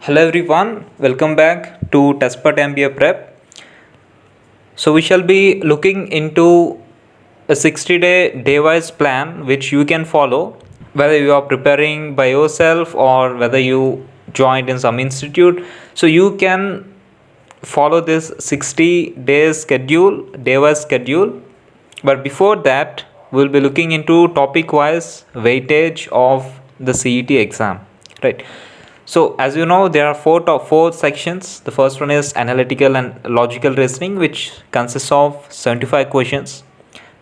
Hello everyone, welcome back to Testpert MBA Prep. So we shall be looking into a 60-day day-wise plan which you can follow whether you are preparing by yourself or whether you joined in some institute. So you can follow this 60 days schedule, day-wise schedule. But before that, we'll be looking into topic-wise weightage of the CET exam, right? So as you know, there are four sections. The first one is analytical and logical reasoning, which consists of 75 questions.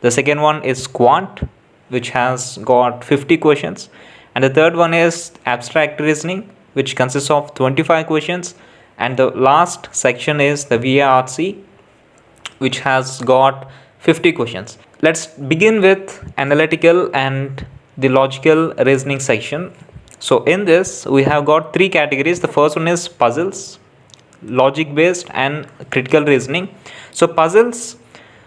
The second one is quant, which has got 50 questions. And the third one is abstract reasoning, which consists of 25 questions. And the last section is the VARC, which has got 50 questions. Let's begin with analytical and the logical reasoning section. So in this we have got three categories. The first one is puzzles, logic based and critical reasoning. So puzzles,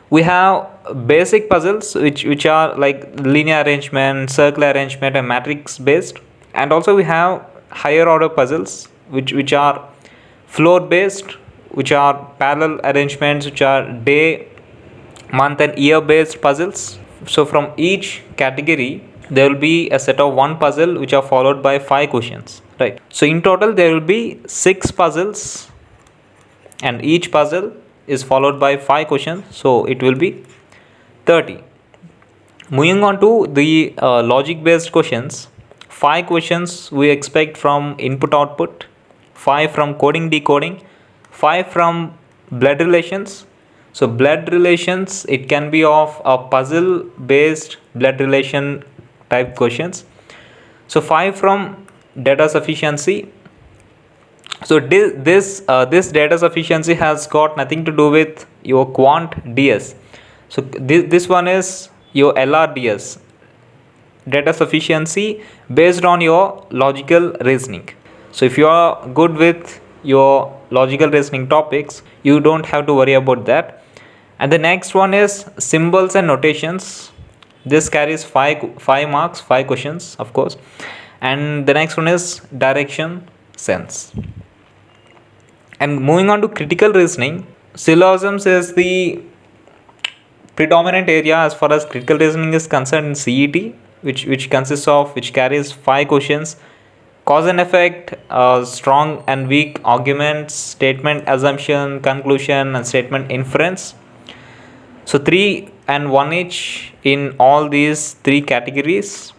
we have basic puzzles which are like linear arrangement, circular arrangement and matrix based, and also we have higher order puzzles which are floor based, which are parallel arrangements, which are day, month and year based puzzles. So from each category there will be a set of one puzzle which are followed by 5 questions, right? So in total there will be 6 puzzles and each puzzle is followed by 5 questions, so it will be 30. Moving on to the logic based questions, 5 questions we expect from input output, 5 from coding decoding, 5 from blood relations. So blood relations, it can be of a puzzle based blood relation type questions. So 5 from data sufficiency. So this data sufficiency has got nothing to do with your quant DS. So this one is your LRDS, data sufficiency based on your logical reasoning. So if you are good with your logical reasoning topics, you don't have to worry about that. And the next one is symbols and notations. This carries 5 marks, 5 questions of course. And the next one is direction sense. And moving on to critical reasoning, syllogisms is the predominant area as far as critical reasoning is concerned in CET, which carries 5 questions. Cause and effect, strong and weak arguments, statement assumption, conclusion and statement inference. So 3 and 1 each in all these 3 categories.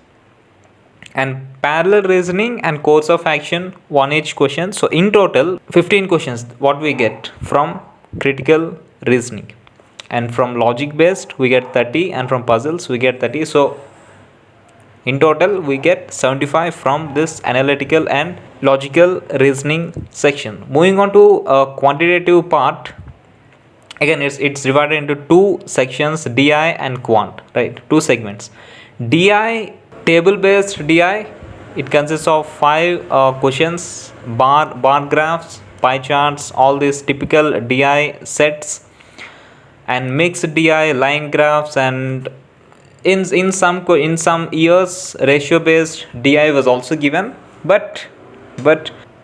And parallel reasoning and course of action, 1 each question. So in total 15 questions what we get from critical reasoning. And from logic based we get 30, and from puzzles we get 30. So in total we get 75 from this analytical and logical reasoning section. Moving on to a quantitative part, again it's divided into 2 sections, DI and quant, right? 2 segments. DI, table based DI, it consists of 5 questions, bar graphs, pie charts, all these typical DI sets, and mixed DI, line graphs, and in some years ratio based DI was also given, but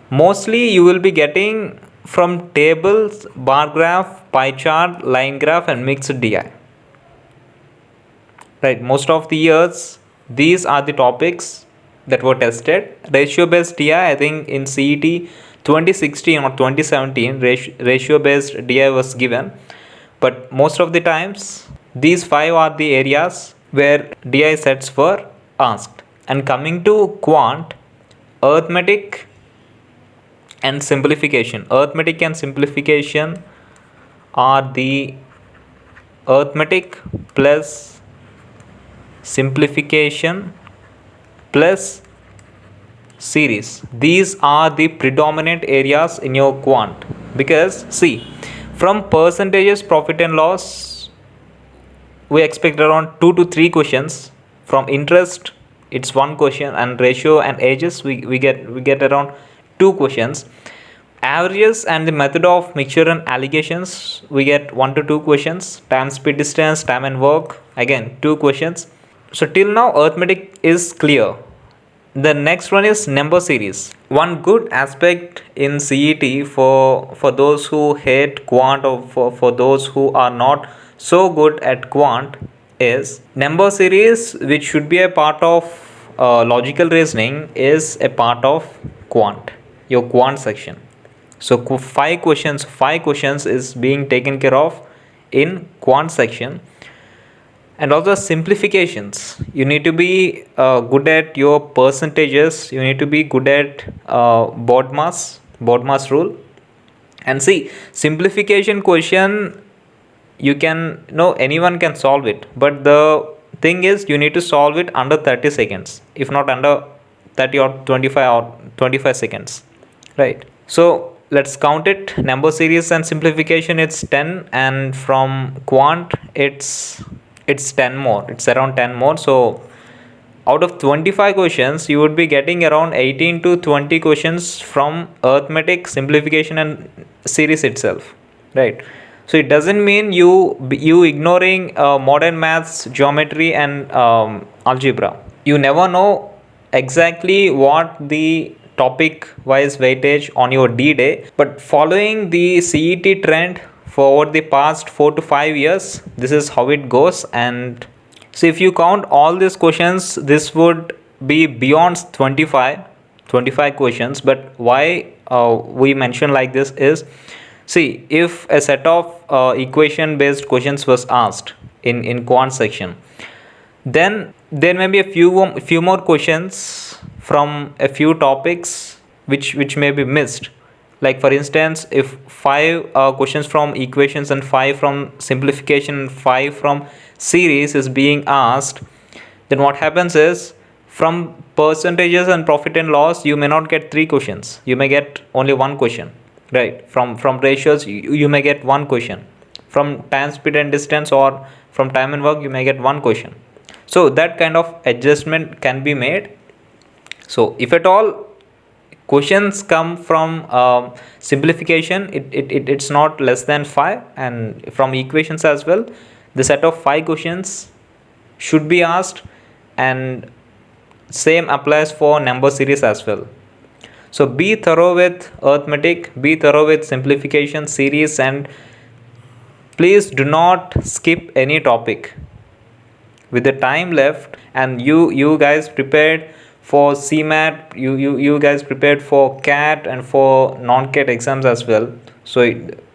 mostly you will be getting from tables, bar graph, pie chart, line graph and mixed DI, right? Most of the years these are the topics that were tested. Ratio based DI, I think in CET 2016 or 2017 ratio based DI was given, but most of the times these 5 are the areas where DI sets were asked. And coming to quant, arithmetic and simplification. Arithmetic and simplification are the arithmetic plus simplification plus series. These are the predominant areas in your quant, because see, from percentages, profit and loss, we expect around 2 to 3 questions. From interest it's 1 question, and ratio and ages we get around 2 questions. Averages and the method of mixture and allegations, we get 1 to 2 questions. Time, speed, distance, time and work, again 2 questions. So till now arithmetic is clear. The next one is number series. One good aspect in CET for those who hate quant, or for those who are not so good at quant, is number series, which should be a part of logical reasoning, is a part of quant, your quant section. So five questions is being taken care of in quant section. And also simplifications, you need to be good at your percentages, you need to be good at BODMAS rule. And see, simplification question, you can know anyone can solve it, but the thing is you need to solve it under 30 seconds, if not under 30 or 25 seconds, right? So let's count it. Number series and simplification, it's 10, and from quant it's 10 more, it's around 10 more. So out of 25 questions, you would be getting around 18 to 20 questions from arithmetic, simplification, and series itself, right? So it doesn't mean you ignoring modern maths, geometry, and algebra. You never know exactly what the topic wise weightage on your D day, but following the CET trend for over the past 4 to 5 years, this is how it goes. And so if you count all these questions, this would be beyond 25 questions. But why we mention like this is, see, if a set of equation based questions was asked in quant section, then there may be a few more questions from a few topics which may be missed. Like for instance, if five questions from equations and five from simplification and five from series is being asked, then what happens is, from percentages and profit and loss, you may not get three questions, you may get only one question, right? From ratios, you may get one question. From time, speed, and distance, or from time and work, you may get one question. So that kind of adjustment can be made. So if at all questions come from simplification, it's not less than 5, and from equations as well, the set of 5 questions should be asked, and same applies for number series as well. So be thorough with arithmetic, be thorough with simplification, series, and please do not skip any topic. With the time left, and you guys prepared for CMAT, you guys prepared for CAT and for non-CAT exams as well. So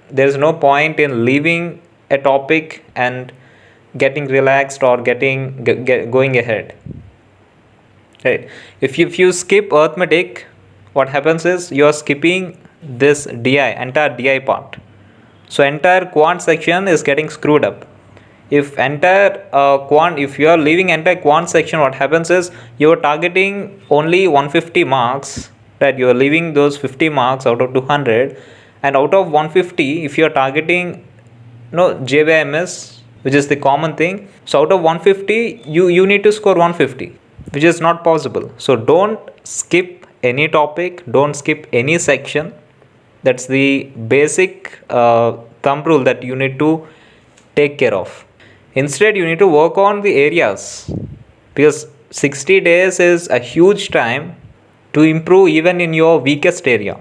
there's no point in leaving a topic and getting relaxed or going ahead, right? If you skip arithmetic, what happens is you are skipping this entire DI part. So entire quant section is getting screwed up. If you are leaving entire quant section, what happens is you are targeting only 150 marks, right? You are leaving those 50 marks out of 200, and out of 150, if you are targeting JBMS, which is the common thing, so out of 150, you need to score 150, which is not possible. So don't skip any topic, don't skip any section. That's the basic thumb rule that you need to take care of. Instead, you need to work on the areas, because 60 days is a huge time to improve even in your weakest area.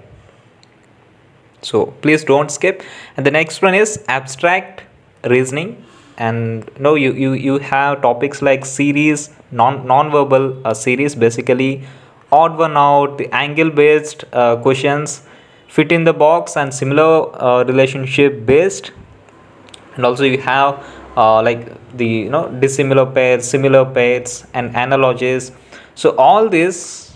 So please don't skip. And the next one is abstract reasoning. And you have topics like series, non-verbal series, basically odd one out, the angle based questions, fit in the box, and similar relationship based. And also you have like the dissimilar pairs, similar pairs, and analogies. So all this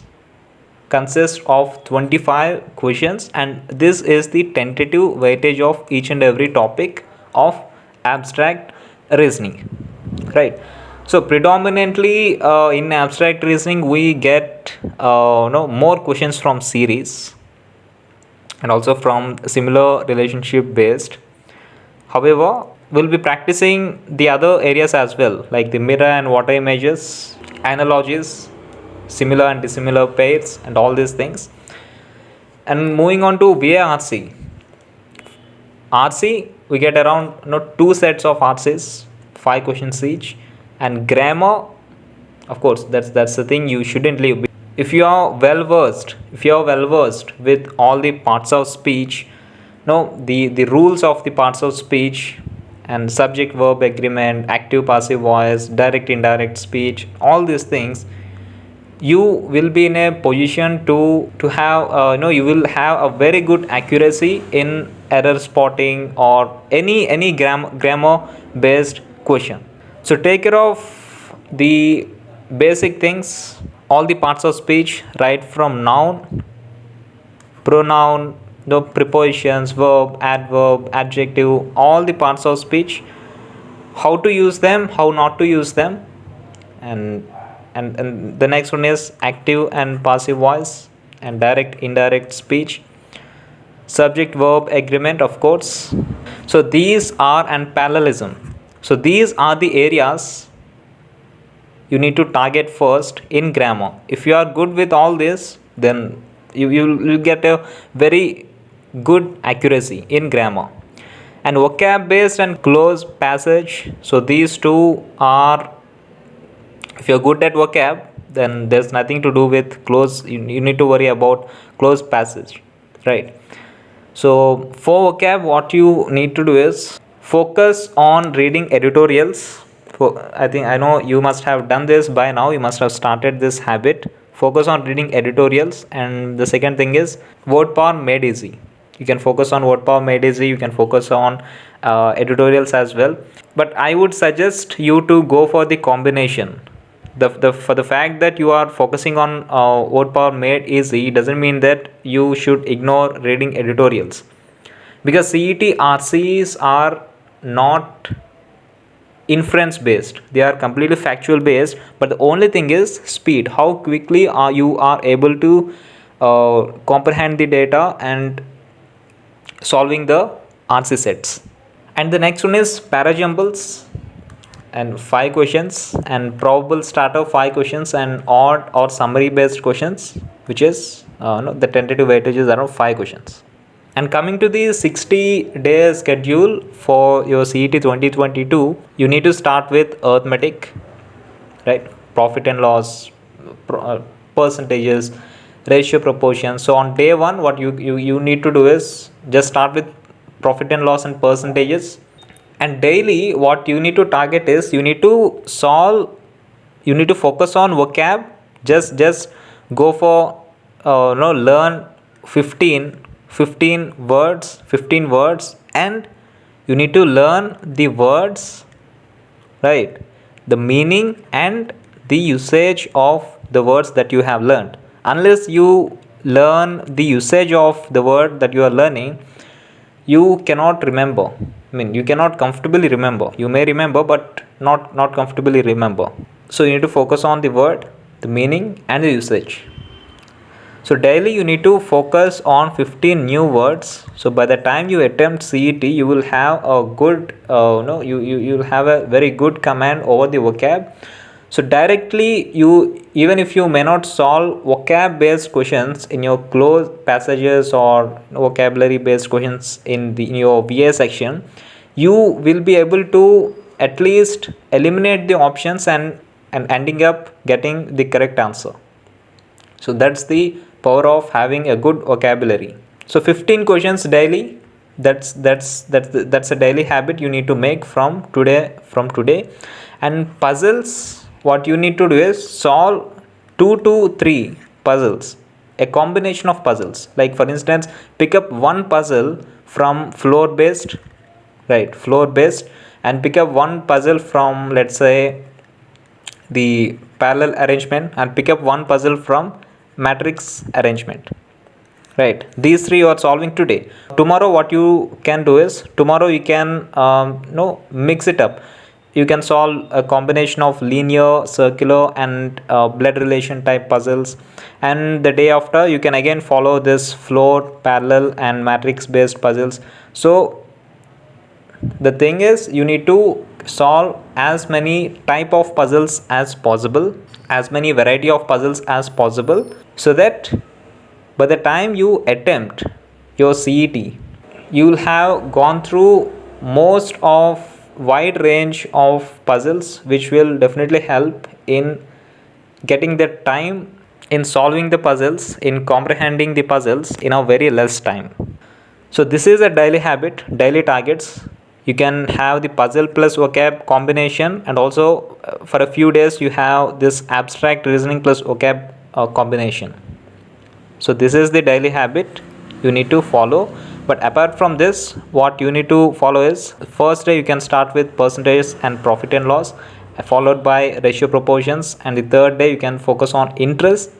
consists of 25 questions, and this is the tentative weightage of each and every topic of abstract reasoning, right? So predominantly in abstract reasoning, we get more questions from series and also from similar relationship based. However, we'll be practicing the other areas as well, like the mirror and water images, analogies, similar and dissimilar pairs, and all these things. And moving on to VARC. RC, we get around 2 sets of RCs, 5 questions each. And grammar, of course, that's the thing you shouldn't leave. if you are well versed with all the parts of speech, the rules of the parts of speech, and subject verb agreement, active passive voice, direct indirect speech, all these things, you will be in a position to have you will have a very good accuracy in error spotting or any grammar based question. So take care of the basic things, all the parts of speech, right from noun, pronoun, the prepositions, verb, adverb, adjective, all the parts of speech, how to use them, how not to use them, and and the next one is active and passive voice and direct indirect speech, subject verb agreement, of course. So these are, and parallelism. So these are the areas you need to target first in grammar. If you are good with all this, then you get a very good accuracy in grammar. And vocab based and close passage, so these two are, if you're good at vocab, then there's nothing to do with close, you need to worry about close passage, right? So for vocab, what you need to do is focus on reading editorials. I know you must have done this by now, you must have started this habit. Focus on reading editorials. And the second thing is word power made easy. You can focus on word power made easy, you can focus on editorials as well, but I would suggest you to go for the combination. For the fact that you are focusing on word power made easy doesn't mean that you should ignore reading editorials, because CET RCs are not inference based, they are completely factual based, but the only thing is speed, how quickly you are able to comprehend the data and solving the RC sets. And the next one is parajumbles and 5 questions, and probable starter 5 questions, and odd or summary based questions, which is the tentative weightage is around 5 questions. And coming to the 60-day schedule for your CET 2022, you need to start with arithmetic, right? Profit and loss, percentages, ratio, proportion. So on day 1, what you need to do is just start with profit and loss and percentages. And daily, what you need to target is you need to focus on vocab. Just go for learn 15 words, and you need to learn the words, right? The meaning and the usage of the words that you have learned. Unless you learn the usage of the word that you are learning, you cannot remember. You cannot comfortably remember. You may remember, but not comfortably remember. So you need to focus on the word, the meaning, and the usage. So daily you need to focus on 15 new words. So by the time you attempt CET, you will have a good, you will have a very good command over the vocab. So directly, even if you may not solve vocab based questions in your close passages or vocabulary based questions in your VA section, you will be able to at least eliminate the options and ending up getting the correct answer. So that's the power of having a good vocabulary. So 15 questions daily, that's a daily habit you need to make from today. And puzzles, what you need to do is solve 2 to 3 puzzles, a combination of puzzles. Like for instance, pick up one puzzle from floor based, and pick up one puzzle from, let's say, the parallel arrangement, and pick up one puzzle from matrix arrangement, right? These 3 you are solving today. Tomorrow what you can do is, tomorrow you can mix it up. You can solve a combination of linear, circular, and blood relation type puzzles. And the day after, you can again follow this floor, parallel, and matrix based puzzles. So the thing is, you need to solve as many type of puzzles as possible, as many variety of puzzles as possible, so that by the time you attempt your CET, you will have gone through most of wide range of puzzles, which will definitely help in getting the time in solving the puzzles, in comprehending the puzzles in a very less time. So this is a daily habit, daily targets. You can have the puzzle plus vocab combination, and also for a few days you have this abstract reasoning plus vocab combination. So this is the daily habit you need to follow. But apart from this, what you need to follow is, first day you can start with percentage and profit and loss, followed by ratio proportions, and the third day you can focus on interest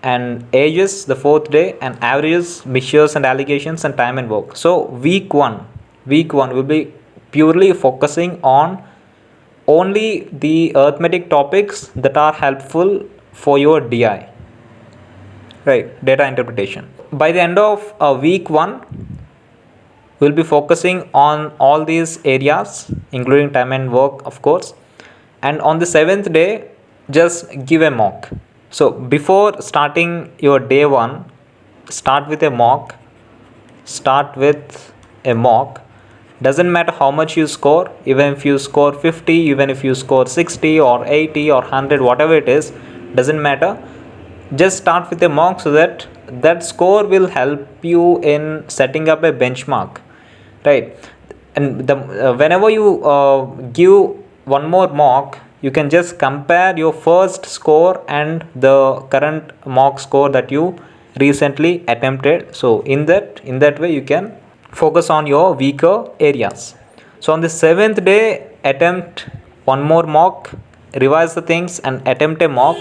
and ages, the fourth day, and averages, mixtures and allegations, and time and work. So week one will be purely focusing on only the arithmetic topics that are helpful for your DI, right, data interpretation. By the end of week 1, we'll be focusing on all these areas including time and work, of course. And on the 7th day, just give a mock. So before starting your day 1, start with a mock. Doesn't matter how much you score, even if you score 50, even if you score 60 or 80 or 100, whatever it is, doesn't matter. Just start with a mock, so that score will help you in setting up a benchmark, right? And whenever you give one more mock, you can just compare your first score and the current mock score that you recently attempted. So in that way you can focus on your weaker areas. So on the 7th day, attempt one more mock, revise the things and attempt a mock,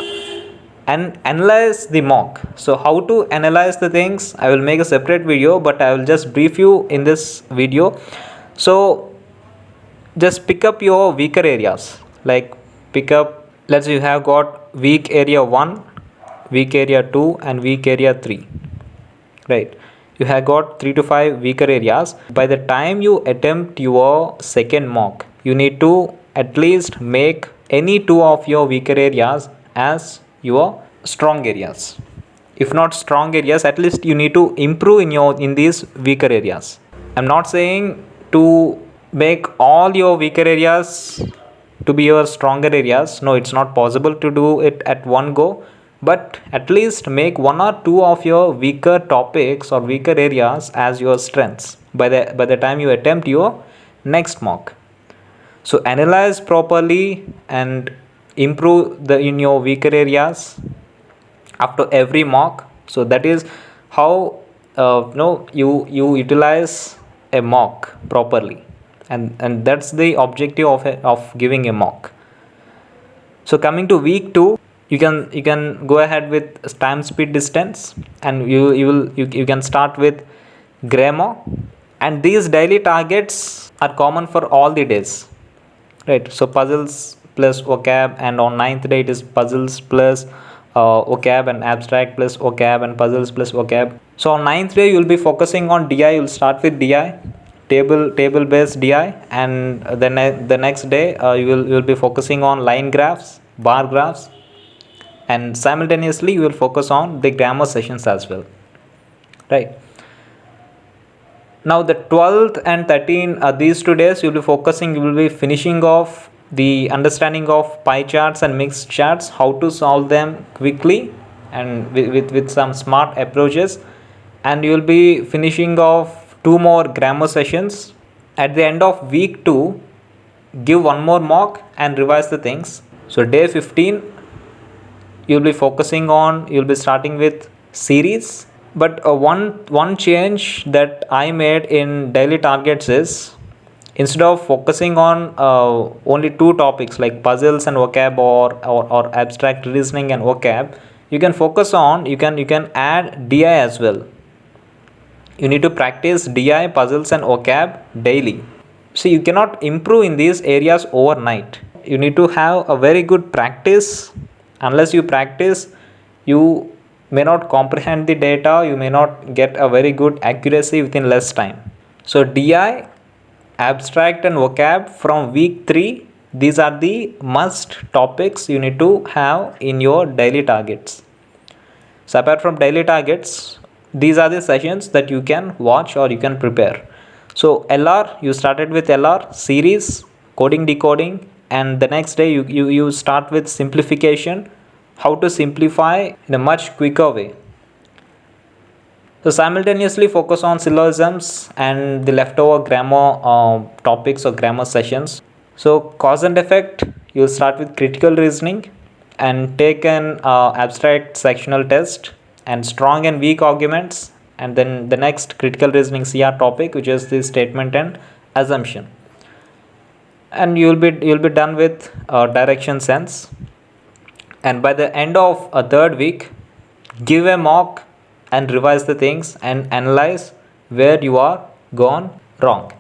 and analyze the mock. So how to analyze the things, I will make a separate video, but I will just brief you in this video. So just pick up your weaker areas, like let's say you have got weak area 1, weak area 2 and weak area 3, right? You have got 3 to 5 weaker areas. By the time you attempt your second mock, you need to at least make any 2 of your weaker areas as your strong areas. If not strong areas, at least you need to improve in these weaker areas. I'm not saying to make all your weaker areas to be your stronger areas. No, it's not possible to do it at one go, but at least make 1 or 2 of your weaker topics or weaker areas as your strengths by the time you attempt your next mock. So analyze properly and improve in your weaker areas after every mock. So that is how you utilize a mock properly, and that's the objective of giving a mock. So coming to week 2, you can go ahead with time, speed, distance, and you can start with grammar. And these daily targets are common for all the days, right? So puzzles plus vocab, and on 9th day it is puzzles plus vocab, and abstract plus vocab, and puzzles plus vocab. So on 9th day you will be focusing on DI. You will start with DI, table based DI, and then the next day you will be focusing on line graphs, bar graphs, and simultaneously you will focus on the grammar sessions as well, right? Now the 12th and 13th, these 2 days you will be finishing off the understanding of pie charts and mixed charts, how to solve them quickly and with some smart approaches. And you will be finishing off 2 more grammar sessions. At the end of week 2, give 1 more mock and revise the things. So day 15, you'll be starting with series. But one change that I made in daily targets is, instead of focusing on only 2 topics like puzzles and vocab or abstract reasoning and vocab, you can focus on, you can add DI as well. You need to practice DI, puzzles and vocab daily. See, you cannot improve in these areas overnight. You need to have a very good practice. Unless you practice, you may not comprehend the data, you may not get a very good accuracy within less time. So DI, abstract and vocab from week 3, these are the must topics you need to have in your daily targets. So apart from daily targets, these are the sessions that you can watch or you can prepare. So LR, you started with LR series, coding, decoding, and the next day you start with simplification, how to simplify in a much quicker way. So simultaneously focus on syllogisms and the leftover grammar topics or grammar sessions. So cause and effect, you'll start with critical reasoning and take an abstract sectional test and strong and weak arguments, and then the next critical reasoning CR topic, which is the statement and assumption. And you'll be done with direction sense. And by the end of a third week, give a mock and revise the things and analyze where you are gone wrong.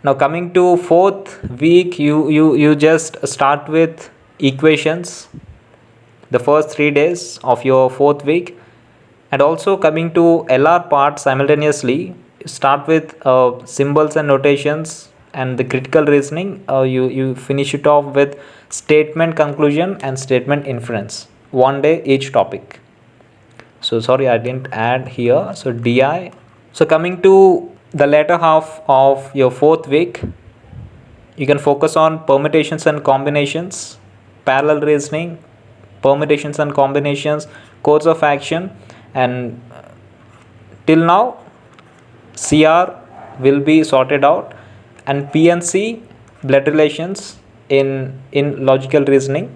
Now coming to fourth week, you just start with equations the first 3 days of your fourth week. And also coming to LR part, simultaneously start with symbols and notations and the critical reasoning. You finish it off with statement conclusion and statement inference, 1 day each topic. So sorry, I didn't add here. So DI. So coming to the latter half of your fourth week, you can focus on permutations and combinations, parallel reasoning, permutations and combinations, course of action, and till now CR will be sorted out, and PNC, blood relations in logical reasoning.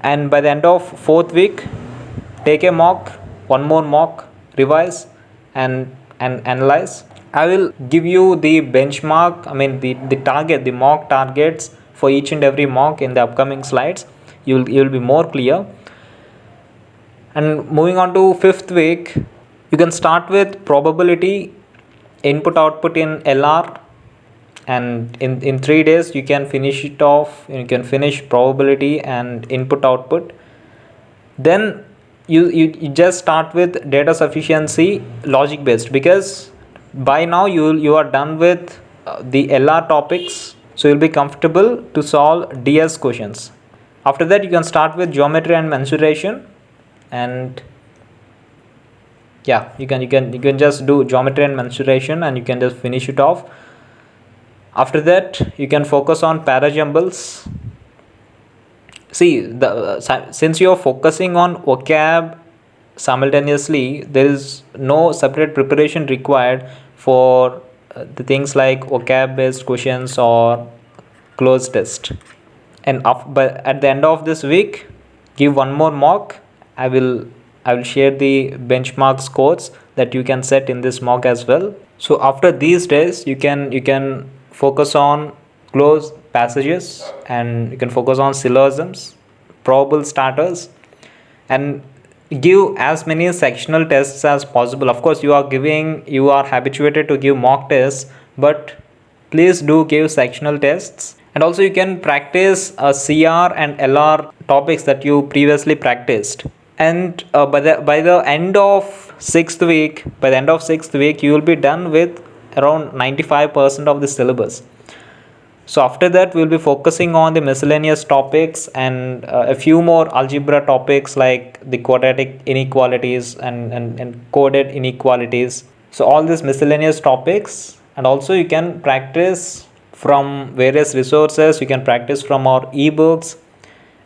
And by the end of fourth week, take a mock, one more mock, revise and analyze. I will give you the benchmark, the target, the mock targets for each and every mock in the upcoming slides. You'll be more clear. And moving on to fifth week, you can start with probability, input output in LR, and in 3 days you can finish it off. You can finish probability and input output. Then you just start with data sufficiency, logic based, because by now you are done with the LR topics, so you'll be comfortable to solve DS questions. After that, you can start with geometry and mensuration, and yeah, you can just do geometry and mensuration and you can just finish it off. After that, you can focus on parajumbles. See, since you are focusing on vocab simultaneously, there is no separate preparation required for the things like vocab based questions or closed test. And but at the end of this week, give one more mock. I will share the benchmark scores that you can set in this mock as well. So after these days, you can focus on closed passages, and you can focus on syllogisms, probable starters, and give as many sectional tests as possible. Of course, you are habituated to give mock tests, but please do give sectional tests. And also you can practice CR and LR topics that you previously practiced. And by the end of sixth week, you will be done with around 95% of the syllabus. So after that, we'll be focusing on the miscellaneous topics and a few more algebra topics like the quadratic inequalities and coded inequalities. So all these miscellaneous topics, and also you can practice from various resources. You can practice from our ebooks,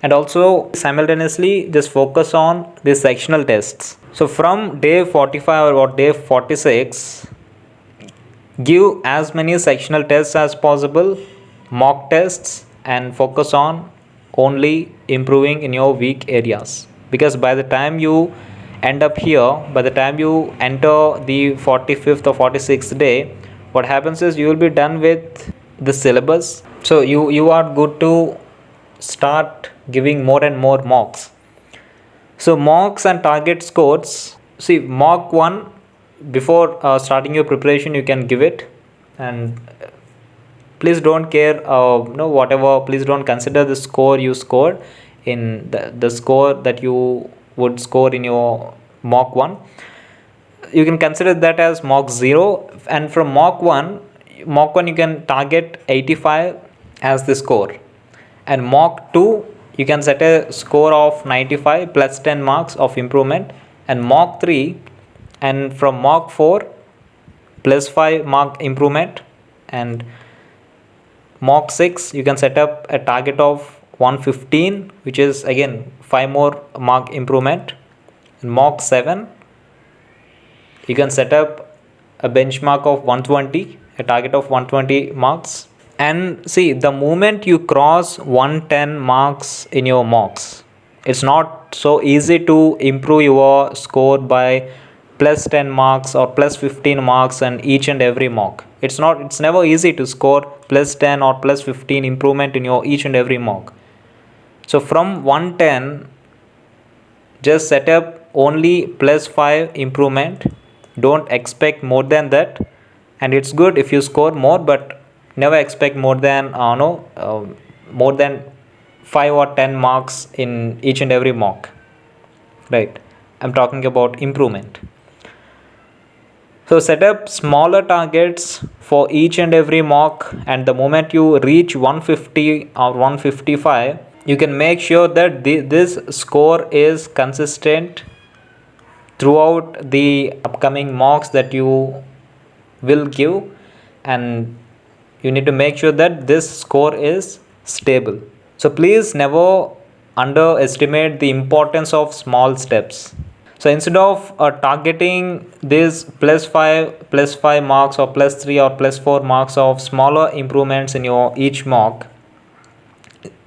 and also simultaneously just focus on the sectional tests. So from day 45 or day 46, give as many sectional tests as possible, mock tests, and focus on only improving in your weak areas, because by the time you end up here, by the time you enter the 45th or 46th day, what happens is you will be done with the syllabus. So you are good to start giving more and more mocks. So mocks and target scores. See, mock 1, before starting your preparation, you can give it, and please don't care whatever, please don't consider the score you scored in the score that you would score in your mock 1. You can consider that as mock 0, and from mock 1 you can target 85 as the score, and mock 2 you can set a score of 95 plus 10 marks of improvement, and mock 3 and from mock 4 plus 5 mark improvement, and mock 6 you can set up a target of 115, which is again 5 more mark improvement. In mock 7, you can set up a benchmark of 120, a target of 120 marks. And see, the moment you cross 110 marks in your mocks, it's not so easy to improve your score by plus 10 marks or plus 15 marks in each and every mock. It's never easy to score plus 10 or plus 15 improvement in your each and every mock. So from 110, just set up only plus 5 improvement. Don't expect more than that. And it's good if you score more, but never expect more than more than 5 or 10 marks in each and every mock, right? I'm talking about improvement. So set up smaller targets for each and every mock, and the moment you reach 150 or 155, you can make sure that this score is consistent throughout the upcoming mocks that you will give, and you need to make sure that this score is stable. So please never underestimate the importance of small steps. So instead of targeting this plus 5 marks or plus 3 or plus 4 marks of smaller improvements in your each mock,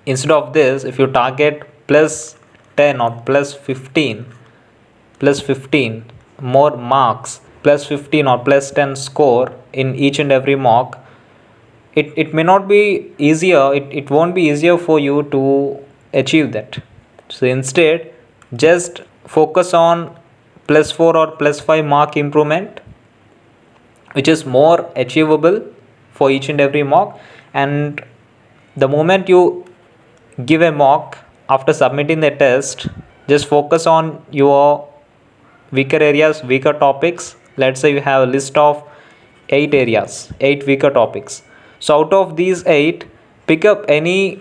instead of this, if you target plus 10 or plus 15 more marks, plus 15 or plus 10 score in each and every mock, it may not be easier, it won't be easier for you to achieve that. So instead, just focus on plus 4 or plus 5 mark improvement, which is more achievable for each and every mock. And the moment you give a mock after submitting the test, just focus on your weaker areas, weaker topics. Let's say you have a list of 8 areas, 8 weaker topics. So out of these 8, pick up any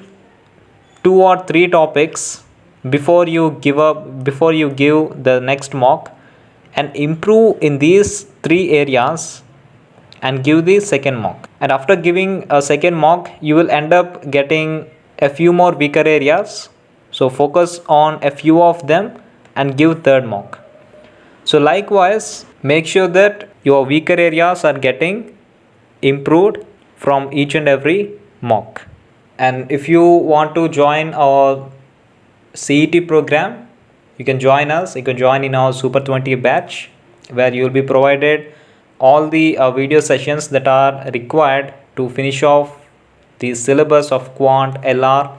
2 or 3 topics before you give the next mock, and improve in these 3 areas and give the second mock. And after giving a second mock, you will end up getting a few more weaker areas. So focus on a few of them and give third mock. So likewise, make sure that your weaker areas are getting improved from each and every mock. And if you want to join our CET program, you can join us. You can join in our Super 20 batch, where you will be provided all the video sessions that are required to finish off the syllabus of quant, LR,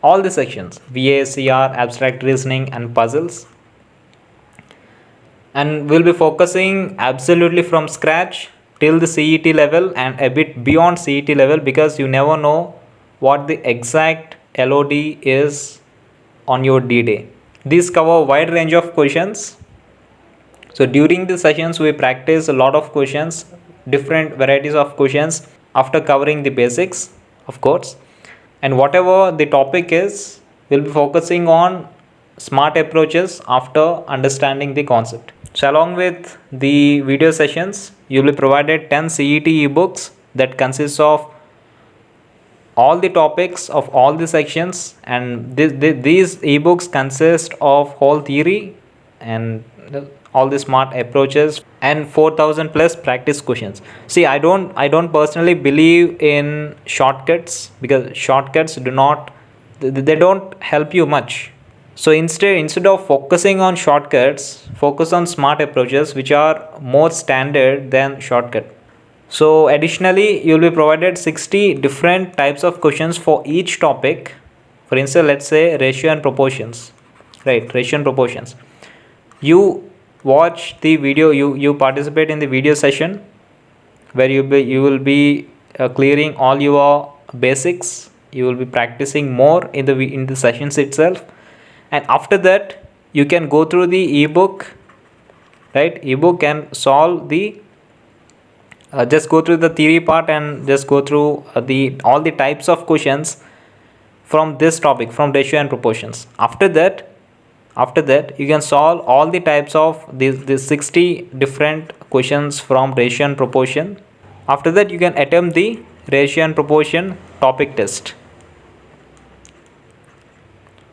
all the sections, VA, CR, abstract reasoning and puzzles. And we'll be focusing absolutely from scratch till the CET level and a bit beyond CET level, because you never know what the exact LOD is on your D-Day. These cover a wide range of questions. So during the sessions, we practice a lot of questions, different varieties of questions, after covering the basics, of course. And whatever the topic is, we'll be focusing on smart approaches after understanding the concept. So along with the video sessions, you'll be provided 10 CET ebooks that consists of all the topics of all the sections, and these ebooks consist of whole theory and all the smart approaches and 4,000 plus practice questions. See, I don't personally believe in shortcuts, because shortcuts they don't help you much. So instead of focusing on shortcuts, focus on smart approaches, which are more standard than shortcut. So additionally, you will be provided 60 different types of questions for each topic. For instance, let's say ratio and proportions, right? Ratio and proportions. You watch the video, you participate in the video session, where you will be clearing all your basics. You will be practicing more in the sessions itself, and after that you can go through the ebook, right? Ebook and solve the just go through the theory part and just go through all the types of questions from this topic, from ratio and proportions. After that you can solve all the types of these 60 different questions from ratio and proportion. After that, you can attempt the ratio and proportion topic test.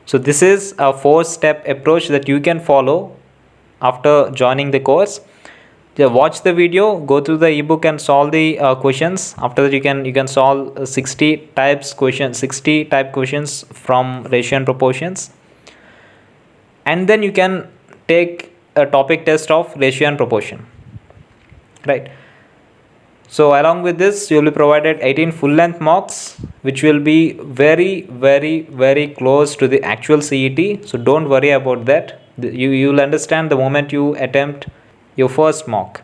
So this is a 4-step approach that you can follow after joining the course. Just watch the video, go through the ebook and solve the questions. After that, you can solve 60 type questions from ratio and proportions, and then you can take a topic test of ratio and proportion, right? So along with this, you will be provided 18 full length mocks, which will be very, very, very close to the actual CET. So don't worry about that. You will understand the moment you attempt your first mock.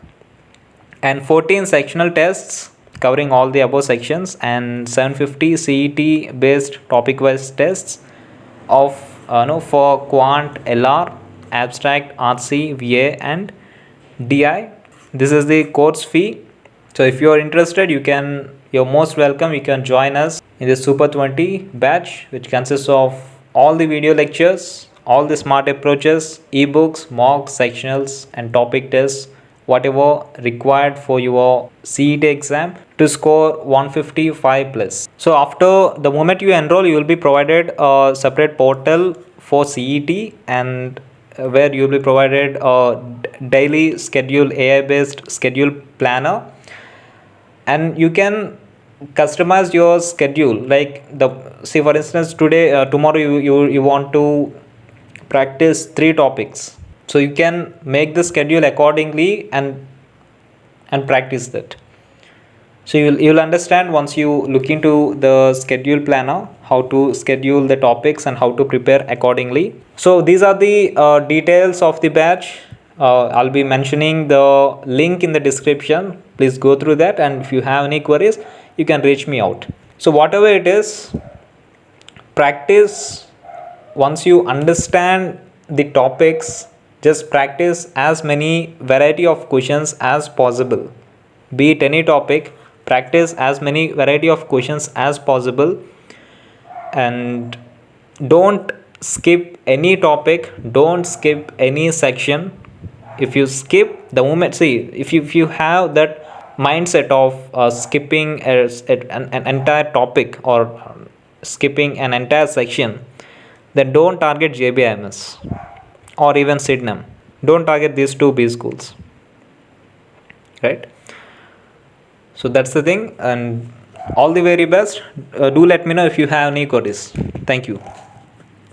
And 14 sectional tests covering all the above sections, and 750 CET based topic wise tests of for quant, LR, abstract, RC, VA and DI. This is the course fee. So if you are interested, you're most welcome. You can join us in the Super 20 batch, which consists of all the video lectures, all the smart approaches, ebooks, mocks, sectionals and topic tests, whatever required for your CET exam to score 155 plus. So after the moment you enroll, you will be provided a separate portal for CET, and where you will be provided a daily schedule, AI based schedule planner, and you can customize your schedule. Like say for instance, tomorrow you want to practice 3 topics, so you can make the schedule accordingly and practice that. So you'll understand once you look into the schedule planner how to schedule the topics and how to prepare accordingly. So these are the details of the batch. I'll be mentioning the link in the description. Please go through that, and if you have any queries, you can reach me out. So whatever it is, practice. Once you understand the topics, just practice as many variety of questions as possible. Be it any topic, practice as many variety of questions as possible, and don't skip any topic, don't skip any section. If you skip the moment, see, if you have that mindset of skipping an entire topic or skipping an entire section, then don't target JBIMS or even Sidnam. Don't target these 2 B schools, right? So that's the thing, and all the very best. Do let me know if you have any queries. Thank you.